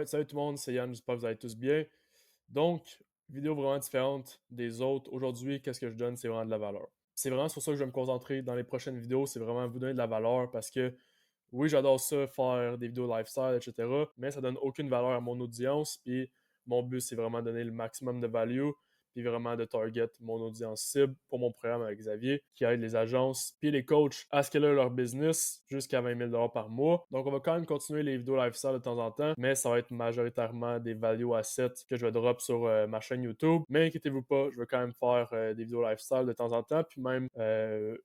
Alright, salut tout le monde, c'est Yann, j'espère que vous allez tous bien. Donc, vidéo vraiment différente des autres. Aujourd'hui, qu'est-ce que je donne? C'est vraiment de la valeur. C'est vraiment sur ça que je vais me concentrer dans les prochaines vidéos, c'est vraiment vous donner de la valeur parce que oui, j'adore ça, faire des vidéos lifestyle, etc. Mais ça donne aucune valeur à mon audience. Puis mon but, c'est vraiment de donner le maximum de value, puis vraiment de target mon audience cible pour mon programme avec Xavier, qui aide les agences puis les coachs à scaler leur business jusqu'à 20 000 $ par mois. Donc, on va quand même continuer les vidéos lifestyle de temps en temps, mais ça va être majoritairement des value assets que je vais drop sur ma chaîne YouTube. Mais inquiétez-vous pas, je vais quand même faire des vidéos lifestyle de temps en temps, puis même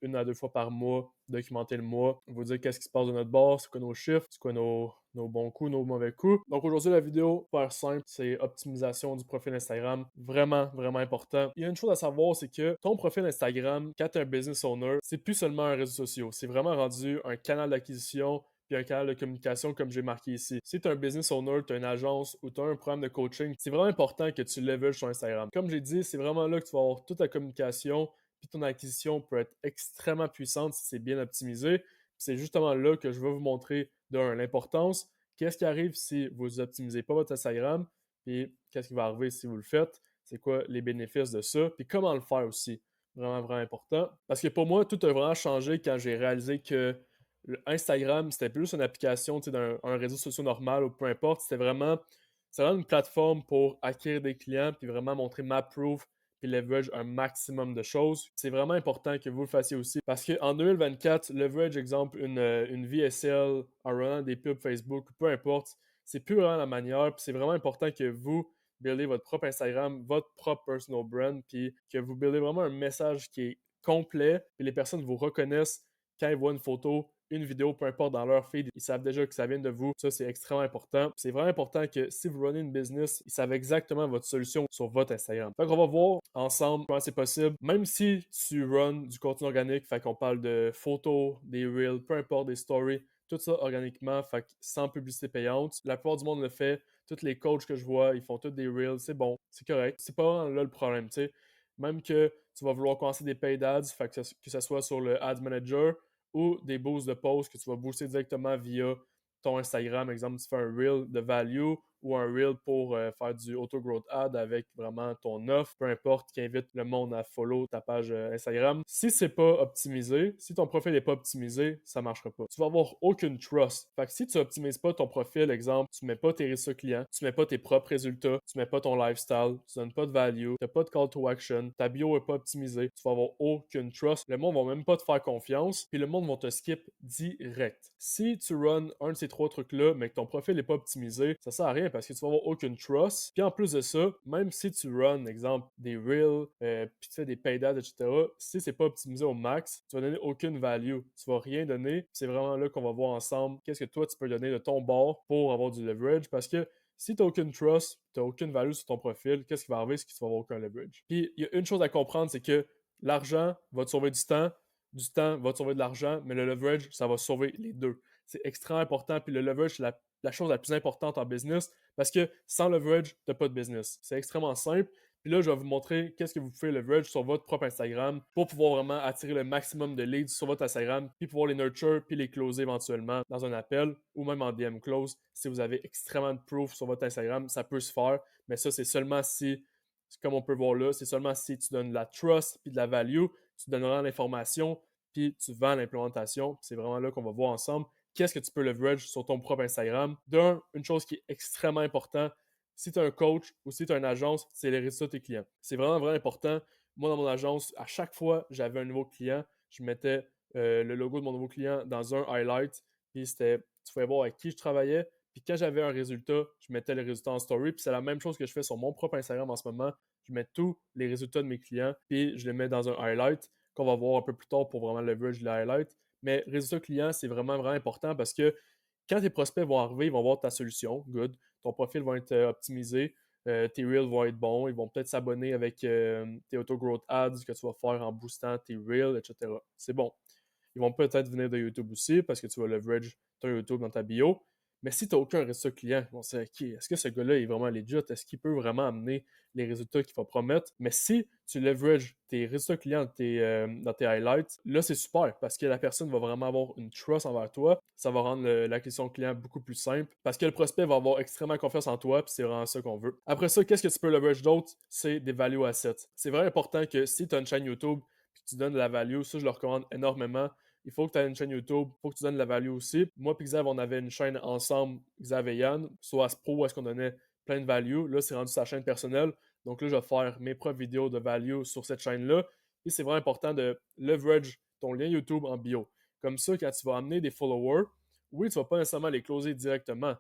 une à deux fois par mois, documenter le mois, vous dire qu'est-ce qui se passe de notre bord, c'est quoi nos chiffres, c'est quoi nos bons coups, nos mauvais coups. Donc aujourd'hui, la vidéo, super simple, c'est optimisation du profil Instagram. Vraiment, vraiment important. Il y a une chose à savoir, c'est que ton profil Instagram, quand tu es un business owner, c'est plus seulement un réseau social. C'est vraiment rendu un canal d'acquisition puis un canal de communication comme j'ai marqué ici. Si tu es un business owner, tu as une agence ou tu as un programme de coaching, c'est vraiment important que tu leverages sur Instagram. Comme j'ai dit, c'est vraiment là que tu vas avoir toute ta communication puis ton acquisition peut être extrêmement puissante si c'est bien optimisé. C'est justement là que je vais vous montrer l'importance. Qu'est-ce qui arrive si vous optimisez pas votre Instagram? Puis qu'est-ce qui va arriver si vous le faites? C'est quoi les bénéfices de ça? Puis comment le faire aussi? Vraiment, vraiment important. Parce que pour moi, tout a vraiment changé quand j'ai réalisé que Instagram, c'était plus une application d'un un réseau social normal ou peu importe. C'est vraiment une plateforme pour acquérir des clients puis vraiment montrer ma proof puis leverage un maximum de choses. C'est vraiment important que vous le fassiez aussi parce qu'en 2024, leverage, exemple, une VSL en runant des pubs Facebook, peu importe, c'est plus vraiment la manière. Puis c'est vraiment important que vous buildez votre propre Instagram, votre propre personal brand, puis que vous buildez vraiment un message qui est complet, puis les personnes vous reconnaissent quand ils voient une photo, une vidéo, peu importe dans leur feed, ils savent déjà que ça vient de vous. Ça, c'est extrêmement important. C'est vraiment important que si vous runnez une business, ils savent exactement votre solution sur votre Instagram. Fait qu'on va voir ensemble comment c'est possible. Même si tu runs du contenu organique, fait qu'on parle de photos, des reels, peu importe, des stories, tout ça organiquement, fait que sans publicité payante. La plupart du monde le fait. Tous les coachs que je vois, ils font tous des reels. C'est bon, c'est correct. C'est pas vraiment là le problème, tu sais. Même que tu vas vouloir commencer des paid ads, fait que ça soit sur le Ads Manager, ou des boosts de posts que tu vas booster directement via ton Instagram. Exemple, tu fais un reel de value ou un reel pour faire du auto-growth ad avec vraiment ton offre, peu importe, qui invite le monde à follow ta page Instagram. Si c'est pas optimisé, si ton profil n'est pas optimisé, ça marchera pas. Tu vas avoir aucune trust. Fait que si tu optimises pas ton profil, exemple, tu mets pas tes résultats clients, tu mets pas tes propres résultats, tu mets pas ton lifestyle, tu donnes pas de value, t'as pas de call to action, ta bio est pas optimisée, tu vas avoir aucune trust. Le monde va même pas te faire confiance, puis le monde va te skip direct. Si tu runs un de ces trois trucs-là, mais que ton profil n'est pas optimisé, ça sert à rien parce que tu vas avoir aucune trust. Puis en plus de ça, même si tu runs, exemple, des reels, puis tu fais des paid ads, etc., si c'est pas optimisé au max, tu vas donner aucune value. Tu vas rien donner. C'est vraiment là qu'on va voir ensemble qu'est-ce que toi tu peux donner de ton bord pour avoir du leverage parce que si tu n'as aucune trust, tu n'as aucune value sur ton profil, qu'est-ce qui va arriver? C'est que tu vas avoir aucun leverage. Puis il y a une chose à comprendre, c'est que l'argent va te sauver du temps va te sauver de l'argent, mais le leverage, ça va sauver les deux. C'est extrêmement important. Puis le leverage, c'est la chose la plus importante en business parce que sans leverage, tu n'as pas de business. C'est extrêmement simple. Puis là, je vais vous montrer qu'est-ce que vous pouvez leverage sur votre propre Instagram pour pouvoir vraiment attirer le maximum de leads sur votre Instagram, puis pouvoir les nurture, puis les closer éventuellement dans un appel ou même en DM close. Si vous avez extrêmement de proof sur votre Instagram, ça peut se faire, mais ça, c'est seulement si, comme on peut voir là, c'est seulement si tu donnes de la trust puis de la value, tu donneras l'information, puis tu vends l'implémentation. C'est vraiment là qu'on va voir ensemble qu'est-ce que tu peux leverage sur ton propre Instagram. Une chose qui est extrêmement importante, si tu es un coach ou si tu as une agence, c'est les résultats de tes clients. C'est vraiment, vraiment important. Moi, dans mon agence, à chaque fois j'avais un nouveau client, je mettais le logo de mon nouveau client dans un highlight, puis tu pouvais voir avec qui je travaillais, puis quand j'avais un résultat, je mettais le résultat en story, puis c'est la même chose que je fais sur mon propre Instagram en ce moment. Je mets tous les résultats de mes clients, puis je les mets dans un highlight qu'on va voir un peu plus tard pour vraiment leverage les highlights. Mais résultat client, c'est vraiment, vraiment important parce que quand tes prospects vont arriver, ils vont voir ta solution, good. Ton profil va être optimisé, tes reels vont être bons, ils vont peut-être s'abonner avec tes auto-growth ads que tu vas faire en boostant tes reels, etc. C'est bon. Ils vont peut-être venir de YouTube aussi parce que tu vas leverage ton YouTube dans ta bio. Mais si tu n'as aucun résultat client, on sait, OK, est-ce que ce gars-là est vraiment legit? Est-ce qu'il peut vraiment amener les résultats qu'il va promettre? Mais si tu leverages tes résultats clients dans tes highlights, là, c'est super parce que la personne va vraiment avoir une trust envers toi. Ça va rendre l'acquisition client beaucoup plus simple parce que le prospect va avoir extrêmement confiance en toi, puis c'est vraiment ça qu'on veut. Après ça, qu'est-ce que tu peux leverage d'autre? C'est des value assets. C'est vraiment important que si tu as une chaîne YouTube puis tu donnes de la value, ça, je le recommande énormément. Il faut que tu aies une chaîne YouTube, il faut que tu donnes de la value aussi. Moi et Xav, on avait une chaîne ensemble, Xav et Yann, soit Aspro, où est-ce qu'on donnait plein de value. Là, c'est rendu sa chaîne personnelle. Donc là, je vais faire mes propres vidéos de value sur cette chaîne-là. Et c'est vraiment important de leverage ton lien YouTube en bio. Comme ça, quand tu vas amener des followers, oui, tu ne vas pas nécessairement les closer directement.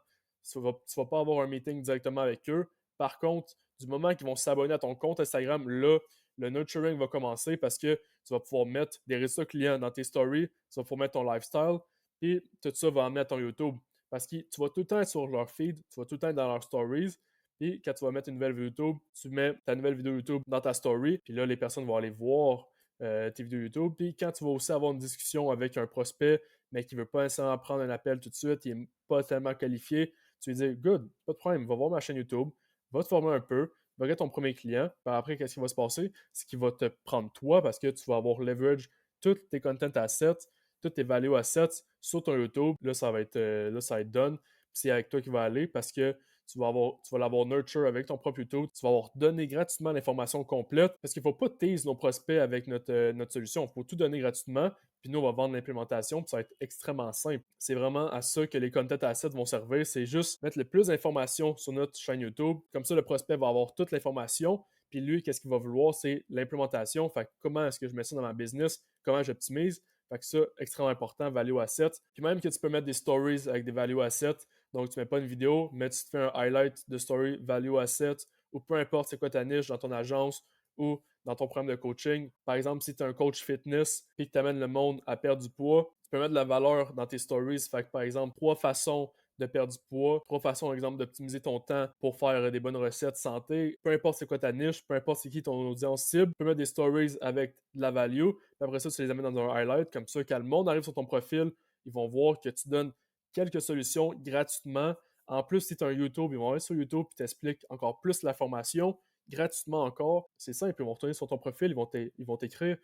Tu ne vas pas avoir un meeting directement avec eux. Par contre, du moment qu'ils vont s'abonner à ton compte Instagram, là, le nurturing va commencer parce que tu vas pouvoir mettre des résultats clients dans tes stories, tu vas pouvoir mettre ton lifestyle, et tout ça va amener à ton YouTube. Parce que tu vas tout le temps être sur leur feed, tu vas tout le temps être dans leurs stories, et quand tu vas mettre une nouvelle vidéo YouTube, tu mets ta nouvelle vidéo YouTube dans ta story, puis là, les personnes vont aller voir tes vidéos YouTube. Puis quand tu vas aussi avoir une discussion avec un prospect, mais qui ne veut pas nécessairement prendre un appel tout de suite, il n'est pas tellement qualifié, tu lui dis, good, pas de problème, va voir ma chaîne YouTube, va te former un peu, va get ton premier client. Par après, qu'est-ce qui va se passer? C'est qu'il va te prendre toi parce que tu vas avoir leverage tous tes content assets, toutes tes value assets sur ton YouTube. Là, ça va être done. Puis c'est avec toi qui va aller parce que tu vas l'avoir nurture avec ton propre YouTube. Tu vas avoir donné gratuitement l'information complète parce qu'il ne faut pas tease nos prospects avec notre solution. Il faut tout donner gratuitement. Puis nous, on va vendre l'implémentation, puis ça va être extrêmement simple. C'est vraiment à ça que les content assets vont servir. C'est juste mettre le plus d'informations sur notre chaîne YouTube. Comme ça, le prospect va avoir toute l'information. Puis lui, qu'est-ce qu'il va vouloir? C'est l'implémentation. Fait que comment est-ce que je mets ça dans ma business? Comment j'optimise? Fait que ça, extrêmement important, value asset. Puis même que tu peux mettre des stories avec des value assets. Donc, tu ne mets pas une vidéo, mais tu te fais un highlight de story value asset ou peu importe c'est quoi ta niche dans ton agence ou dans ton programme de coaching. Par exemple, si tu es un coach fitness et que tu amènes le monde à perdre du poids, tu peux mettre de la valeur dans tes stories. Fait que, par exemple, 3 façons de perdre du poids, 3 façons, exemple, d'optimiser ton temps pour faire des bonnes recettes santé. Peu importe c'est quoi ta niche, peu importe c'est qui ton audience cible, tu peux mettre des stories avec de la value. Puis après ça, tu les amènes dans un highlight. Comme ça, quand le monde arrive sur ton profil, ils vont voir que tu donnes quelques solutions gratuitement. En plus, si tu as un YouTube, ils vont aller sur YouTube et t'expliquent encore plus la formation gratuitement encore. C'est simple, ils vont retourner sur ton profil, ils vont t'écrire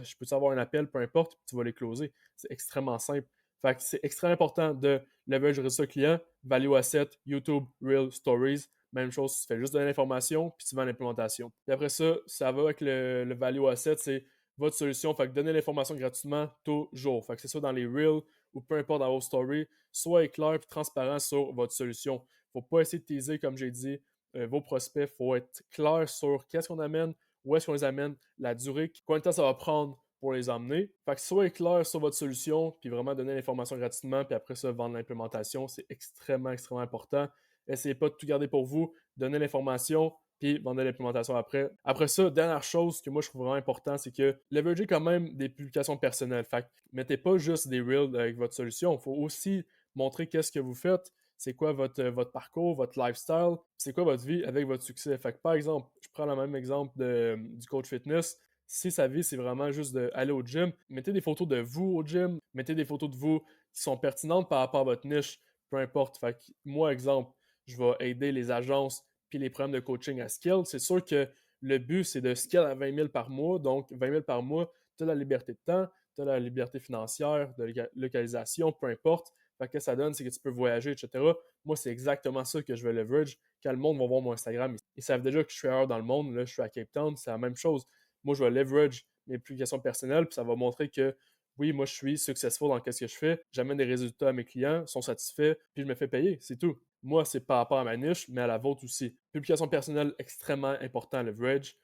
je peux avoir un appel, peu importe, puis tu vas les closer. C'est extrêmement simple. Fait que c'est extrêmement important de leverage résultat client, value asset, YouTube, Real Stories. Même chose, tu fais juste de l'information, puis tu vends l'implémentation. Puis après ça, ça va avec le value asset, c'est votre solution. Fait que donner l'information gratuitement toujours. Fait que c'est ça dans les Reels ou peu importe dans vos stories. Soyez clair et transparent sur votre solution. Faut pas essayer de teaser, comme j'ai dit, vos prospects. Faut être clair sur qu'est-ce qu'on amène, où est-ce qu'on les amène, la durée, combien de temps ça va prendre pour les emmener. Fait que soyez clair sur votre solution, puis vraiment donner l'information gratuitement, puis après ça, vendre l'implémentation. C'est extrêmement, extrêmement important. Essayez pas de tout garder pour vous. Donnez l'information, puis vendez l'implémentation après. Après ça, dernière chose que moi je trouve vraiment important, c'est que leveragez quand même des publications personnelles. Fait que mettez pas juste des reels avec votre solution. Il faut aussi montrer qu'est-ce que vous faites, c'est quoi votre parcours, votre lifestyle, c'est quoi votre vie avec votre succès. Fait que par exemple, je prends le même exemple du coach fitness. Si sa vie, c'est vraiment juste d'aller au gym, mettez des photos de vous au gym, mettez des photos de vous qui sont pertinentes par rapport à votre niche, peu importe. Fait que moi, exemple, je vais aider les agences puis les programmes de coaching à scale. C'est sûr que le but, c'est de scale à 20 000 par mois. Donc, 20 000 par mois, tu as la liberté de temps, tu as la liberté financière, de localisation, peu importe. Fait que ça donne, c'est que tu peux voyager, etc. Moi, c'est exactement ça que je veux leverage. Quand le monde va voir mon Instagram, ils savent déjà que je suis ailleurs dans le monde. Là, je suis à Cape Town, c'est la même chose. Moi, je vais leverage mes publications personnelles, puis ça va montrer que oui, moi, je suis successful dans ce que je fais. J'amène des résultats à mes clients, sont satisfaits, puis je me fais payer, c'est tout. Moi, c'est par rapport à ma niche, mais à la vôtre aussi. Publication personnelle, extrêmement important, leverage.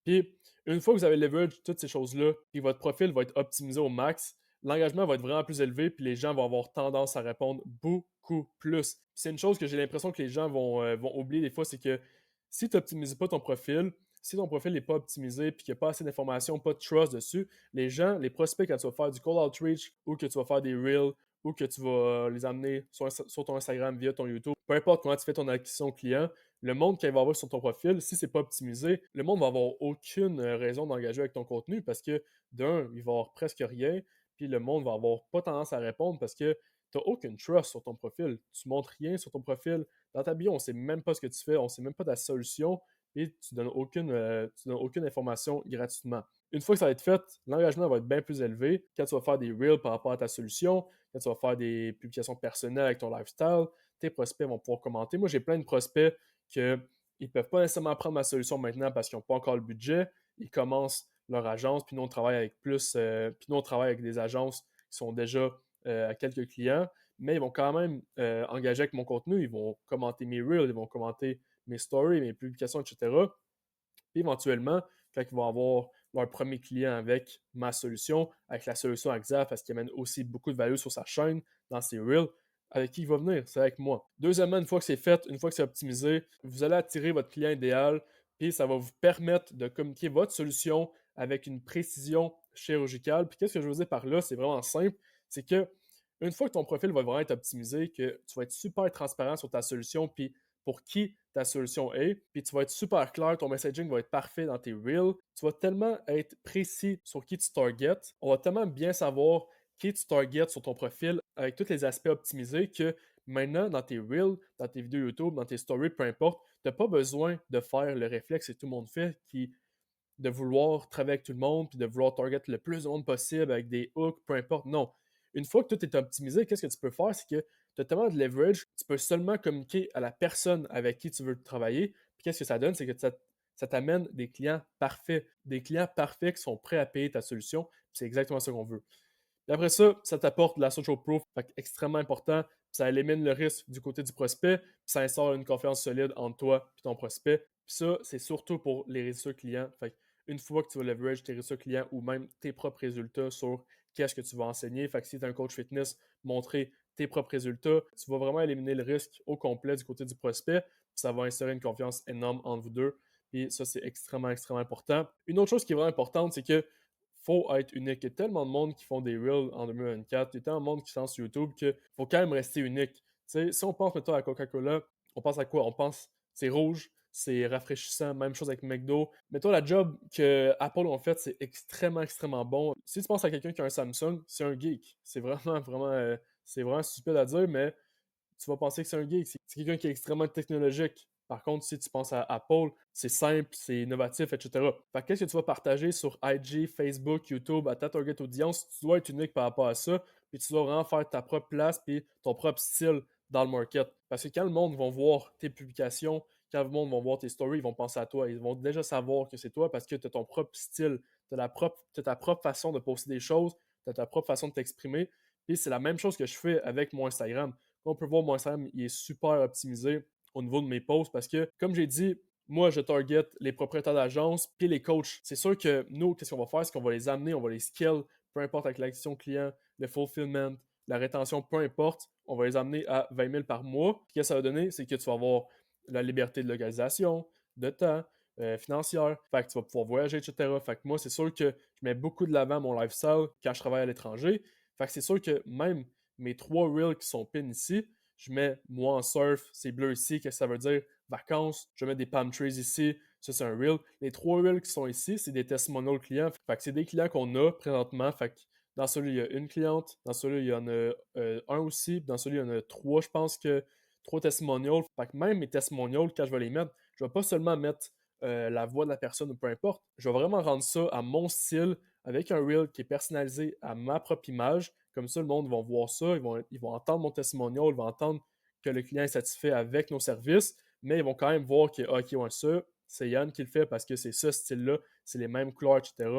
Puis, une fois que vous avez leverage toutes ces choses-là, puis votre profil va être optimisé au max, l'engagement va être vraiment plus élevé, puis les gens vont avoir tendance à répondre beaucoup plus. C'est une chose que j'ai l'impression que les gens vont oublier des fois, c'est que si tu n'optimises pas ton profil, si ton profil n'est pas optimisé puis qu'il n'y a pas assez d'informations, pas de trust dessus, les gens, les prospects, quand tu vas faire du cold outreach ou que tu vas faire des reels ou que tu vas les amener sur ton Instagram via ton YouTube, peu importe comment tu fais ton acquisition client, le monde qu'il va avoir sur ton profil, si c'est pas optimisé, le monde va avoir aucune raison d'engager avec ton contenu parce que d'un, il va avoir presque rien, puis le monde va avoir pas tendance à répondre parce que tu n'as aucune trust sur ton profil. Tu montres rien sur ton profil. Dans ta bio, on ne sait même pas ce que tu fais, on ne sait même pas ta solution et tu donnes aucune information gratuitement. Une fois que ça va être fait, l'engagement va être bien plus élevé. Quand tu vas faire des reels par rapport à ta solution, quand tu vas faire des publications personnelles avec ton lifestyle, tes prospects vont pouvoir commenter. Moi, j'ai plein de prospects qui ne peuvent pas nécessairement prendre ma solution maintenant parce qu'ils n'ont pas encore le budget. Ils commencent leur agence, puis nous, on travaille avec puis nous, on travaille avec des agences qui sont déjà à quelques clients, mais ils vont quand même engager avec mon contenu. Ils vont commenter mes reels, ils vont commenter mes stories, mes publications, etc. Puis éventuellement, quand ils vont avoir leur premier client avec ma solution, avec la solution Axaf, parce qu'il amène aussi beaucoup de valeur sur sa chaîne, dans ses reels, avec qui il va venir? C'est avec moi. Deuxièmement, une fois que c'est fait, une fois que c'est optimisé, vous allez attirer votre client idéal, puis ça va vous permettre de communiquer votre solution avec une précision chirurgicale. Puis qu'est-ce que je veux dire par là? C'est vraiment simple. C'est que une fois que ton profil va vraiment être optimisé, que tu vas être super transparent sur ta solution, puis pour qui ta solution est, puis tu vas être super clair, ton messaging va être parfait dans tes reels, tu vas tellement être précis sur qui tu targets, on va tellement bien savoir qui tu targets sur ton profil avec tous les aspects optimisés que maintenant, dans tes reels, dans tes vidéos YouTube, dans tes stories, peu importe, tu n'as pas besoin de faire le réflexe que tout le monde fait, de vouloir travailler avec tout le monde, puis de vouloir target le plus de monde possible avec des hooks, peu importe. Non. Une fois que tout est optimisé, qu'est-ce que tu peux faire? C'est que tu as tellement de leverage, tu peux seulement communiquer à la personne avec qui tu veux travailler. Puis qu'est-ce que ça donne? C'est que ça t'amène des clients parfaits qui sont prêts à payer ta solution. C'est exactement ce qu'on veut. Et après ça t'apporte de la social proof, fait extrêmement important. Ça élimine le risque du côté du prospect, puis ça instaure une confiance solide entre toi et ton prospect. Puis ça, c'est surtout pour les résultats clients. Fait une fois que tu vas leverage tes résultats clients ou même tes propres résultats sur qu'est-ce que tu vas enseigner, fait que si tu es un coach fitness, montrer tes propres résultats, tu vas vraiment éliminer le risque au complet du côté du prospect, puis ça va instaurer une confiance énorme entre vous deux. Puis ça, c'est extrêmement, extrêmement important. Une autre chose qui est vraiment importante, c'est que faut être unique. Il y a tellement de monde qui font des reels en 2024, il y a tellement de monde qui se lance sur YouTube qu'il faut quand même rester unique. T'sais, si on pense maintenant à Coca-Cola, on pense à quoi? On pense c'est rouge, c'est rafraîchissant, même chose avec McDo. Mais toi, la job que Apple ont fait, c'est extrêmement, extrêmement bon. Si tu penses à quelqu'un qui a un Samsung, c'est un geek. C'est vraiment, vraiment, c'est vraiment stupide à dire, mais tu vas penser que c'est un geek. C'est quelqu'un qui est extrêmement technologique. Par contre, si tu penses à Apple, c'est simple, c'est innovatif, etc. Fait qu'est-ce que tu vas partager sur IG, Facebook, YouTube, à ta target audience? Tu dois être unique par rapport à ça, puis tu dois vraiment faire ta propre place, puis ton propre style dans le market. Parce que quand le monde va voir tes publications, quand le monde va voir tes stories, ils vont penser à toi. Ils vont déjà savoir que c'est toi parce que tu as ton propre style, tu as ta propre façon de poster des choses, tu as ta propre façon de t'exprimer. Puis c'est la même chose que je fais avec mon Instagram. On peut voir mon Instagram, il est super optimisé au niveau de mes posts parce que, comme j'ai dit, moi, je target les propriétaires d'agence puis les coachs. C'est sûr que nous, qu'est-ce qu'on va faire? C'est qu'on va les amener, on va les scale, peu importe avec l'acquisition client, le fulfillment, la rétention, peu importe, on va les amener à 20 000 par mois. Puis, qu'est-ce que ça va donner? C'est que tu vas avoir la liberté de localisation, de temps, financière. Fait que tu vas pouvoir voyager, etc. Fait que moi, c'est sûr que je mets beaucoup de l'avant mon lifestyle quand je travaille à l'étranger. Fait que c'est sûr que même mes 3 reels qui sont pins ici, je mets moi en surf, c'est bleu ici, qu'est-ce que ça veut dire? Vacances, je mets des palm trees ici, ça c'est un reel. Les 3 reels qui sont ici, c'est des testimonials clients. Fait que c'est des clients qu'on a présentement. Fait que dans celui-là, il y a une cliente, dans celui-là, il y en a un aussi, puis dans celui-là, il y en a 3, je pense que 3 testimonials. Fait que même mes testimonials, quand je vais les mettre, je vais pas seulement mettre la voix de la personne ou peu importe. Je vais vraiment rendre ça à mon style avec un reel qui est personnalisé à ma propre image. Comme ça, le monde va voir ça, ils vont entendre mon testimonial, ils vont entendre que le client est satisfait avec nos services, mais ils vont quand même voir que, ok, ouais, ça, c'est Yann qui le fait parce que c'est ce style-là, c'est les mêmes couleurs, etc.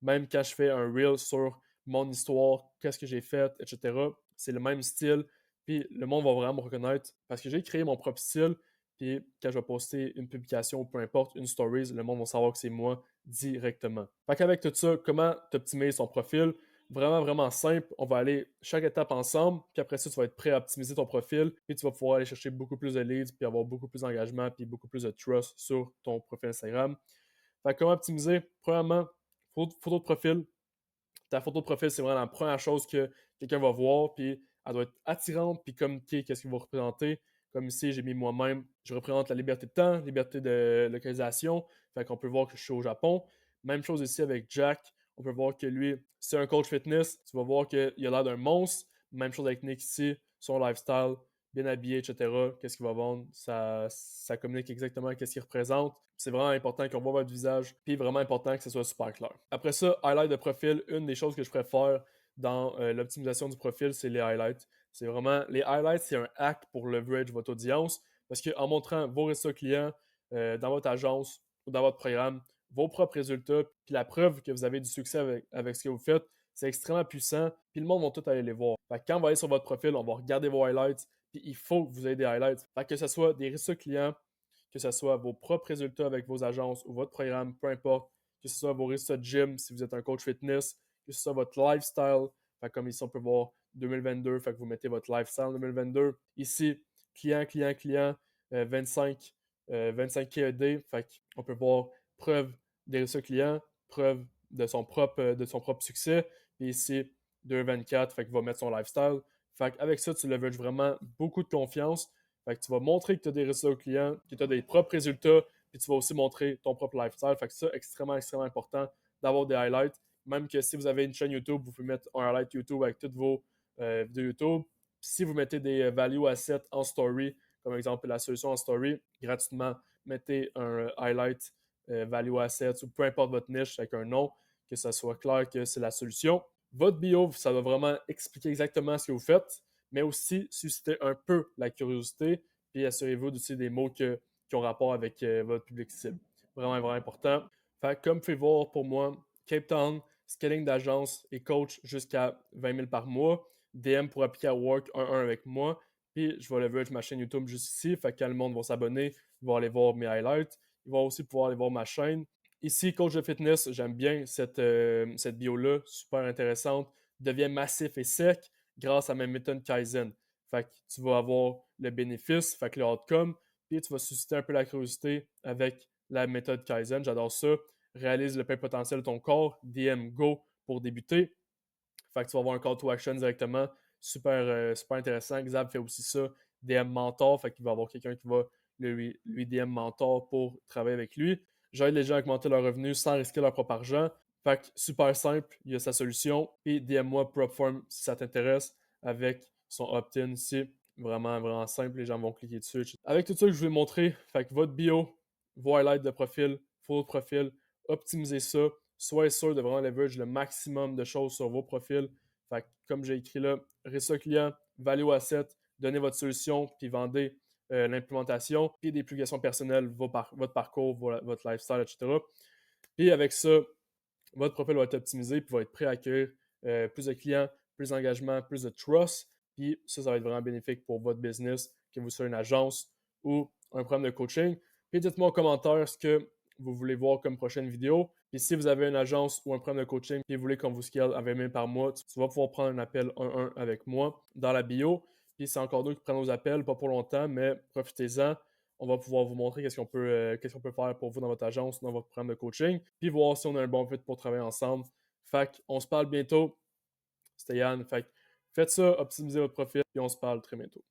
Même quand je fais un reel sur mon histoire, qu'est-ce que j'ai fait, etc., c'est le même style, puis le monde va vraiment me reconnaître parce que j'ai créé mon propre style, puis quand je vais poster une publication ou peu importe, une stories, le monde va savoir que c'est moi directement. Fait qu'avec tout ça, comment t'optimiser son profil? Vraiment, vraiment simple. On va aller chaque étape ensemble, puis après ça, tu vas être prêt à optimiser ton profil, puis tu vas pouvoir aller chercher beaucoup plus de leads, puis avoir beaucoup plus d'engagement, puis beaucoup plus de trust sur ton profil Instagram. Fait que comment optimiser? Premièrement, photo de profil. Ta photo de profil, c'est vraiment la première chose que quelqu'un va voir, puis elle doit être attirante, puis communiquer qu'est-ce qu'il va représenter. Comme ici, j'ai mis moi-même, je représente la liberté de temps, liberté de localisation. Fait qu'on peut voir que je suis au Japon. Même chose ici avec Jack. On peut voir que lui, c'est un coach fitness. Tu vas voir qu'il a l'air d'un monstre, Même chose avec Nick ici, son lifestyle, bien habillé, etc. Qu'est-ce qu'il va vendre, ça communique exactement qu'est-ce qu'il représente. C'est vraiment important qu'on voit votre visage, puis vraiment important que ce soit super clair. Après ça, highlight de profil, une des choses que je préfère dans l'optimisation du profil, c'est les highlights. C'est vraiment, les highlights, c'est un hack pour leverage votre audience, parce qu'en montrant vos résultats clients dans votre agence ou dans votre programme, vos propres résultats, puis la preuve que vous avez du succès avec ce que vous faites, c'est extrêmement puissant, puis le monde va tout aller les voir. Fait que quand on va aller sur votre profil, on va regarder vos highlights, puis il faut que vous ayez des highlights. Fait que ce soit des résultats clients, que ce soit vos propres résultats avec vos agences ou votre programme, peu importe, que ce soit vos résultats de gym si vous êtes un coach fitness, que ce soit votre lifestyle, fait comme ici on peut voir 2022, fait que vous mettez votre lifestyle 2022. Ici, client, client, client, 25, 25 KED, fait qu'on peut voir preuve des résultats clients, preuve de son propre succès. Puis ici, 2,24, fait qu'il va mettre son lifestyle. Fait qu'avec ça, tu leverages vraiment beaucoup de confiance. Fait que tu vas montrer que tu as des résultats clients, que tu as des propres résultats, puis tu vas aussi montrer ton propre lifestyle. Fait que ça, extrêmement, extrêmement important d'avoir des highlights. Même que si vous avez une chaîne YouTube, vous pouvez mettre un highlight YouTube avec toutes vos vidéos YouTube. Puis si vous mettez des value assets en story, comme exemple la solution en story, gratuitement, mettez un highlight value assets ou peu importe votre niche avec un nom, que ça soit clair que c'est la solution. Votre bio, ça va vraiment expliquer exactement ce que vous faites, mais aussi susciter un peu la curiosité, puis assurez-vous d'utiliser des mots qui ont rapport avec votre public cible. Vraiment, vraiment important. Fait comme vous pouvez voir pour moi, Cape Town, scaling d'agence et coach jusqu'à 20 000 par mois. DM pour appliquer à Work 1-1 avec moi. Puis je vais leverage ma chaîne YouTube juste ici. Fait que quand le monde va s'abonner, ils vont aller voir mes highlights. Ils vont aussi pouvoir aller voir ma chaîne. Ici, coach de fitness, j'aime bien cette bio-là, super intéressante. Devient massif et sec grâce à ma méthode Kaizen. Fait que tu vas avoir le bénéfice, fait que le outcome, puis tu vas susciter un peu la curiosité avec la méthode Kaizen. J'adore ça. Réalise le plein potentiel de ton corps. DM Go pour débuter. Fait que tu vas avoir un call to action directement. Super, super intéressant. Xab fait aussi ça. DM mentor. Fait qu'il va avoir quelqu'un qui va lui DM mentor pour travailler avec lui. J'aide les gens à augmenter leurs revenus sans risquer leur propre argent. Fait que super simple, il y a sa solution. Puis DM-moi Propform si ça t'intéresse avec son opt-in ici. Vraiment, vraiment simple, les gens vont cliquer dessus. Avec tout ça que je vous ai montré, fait que votre bio, vos highlights de profil, photo de profil, optimisez ça. Soyez sûr de vraiment leverage le maximum de choses sur vos profils. Fait que, comme j'ai écrit là, résultat client, value asset, donnez votre solution, puis vendez l'implémentation, puis des publications personnelles, votre parcours, votre lifestyle, etc. Puis avec ça, votre profil va être optimisé, puis va être prêt à accueillir plus de clients, plus d'engagement, plus de trust. Puis ça va être vraiment bénéfique pour votre business, que vous soyez une agence ou un programme de coaching. Puis dites-moi en commentaire ce que vous voulez voir comme prochaine vidéo. Puis si vous avez une agence ou un programme de coaching et vous voulez qu'on vous scale à 20 000 par mois, tu vas pouvoir prendre un appel 1-1 avec moi dans la bio. Puis c'est encore nous qui prenons nos appels, pas pour longtemps, mais profitez-en. On va pouvoir vous montrer qu'est-ce qu'on peut faire pour vous dans votre agence, dans votre programme de coaching, puis voir si on a un bon fit pour travailler ensemble. Fait on se parle bientôt. C'était Yann. Fait faites ça, optimisez votre profil, puis on se parle très bientôt.